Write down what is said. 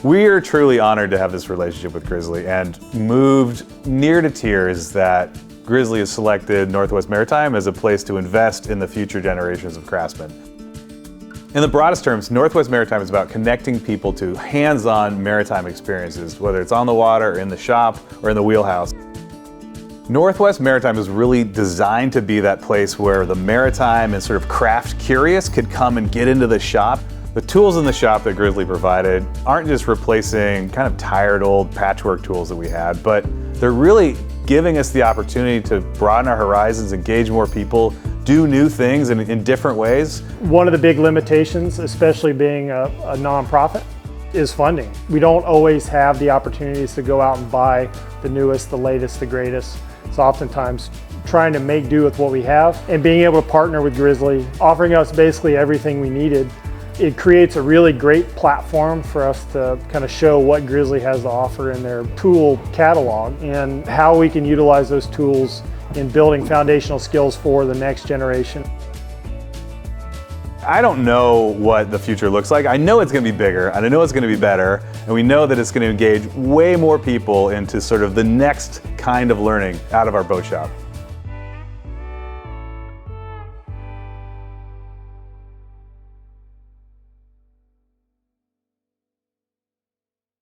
We are truly honored to have this relationship with Grizzly and moved near to tears that Grizzly has selected Northwest Maritime as a place to invest in the future generations of craftsmen. In the broadest terms, Northwest Maritime is about connecting people to hands-on maritime experiences, whether it's on the water, or in the shop, or in the wheelhouse. Northwest Maritime is really designed to be that place where the maritime and sort of craft curious could come and get into the shop. The tools in the shop that Grizzly provided aren't just replacing kind of tired old patchwork tools that we had, but they're really giving us the opportunity to broaden our horizons, engage more people, do new things in different ways. One of the big limitations, especially being a nonprofit, is funding. We don't always have the opportunities to go out and buy the newest, the latest, the greatest. So oftentimes trying to make do with what we have, and being able to partner with Grizzly, offering us basically everything we needed. It creates a really great platform for us to kind of show what Grizzly has to offer in their tool catalog and how we can utilize those tools in building foundational skills for the next generation. I don't know what the future looks like. I know it's going to be bigger, and I know it's going to be better, and we know that it's going to engage way more people into sort of the next kind of learning out of our boat shop.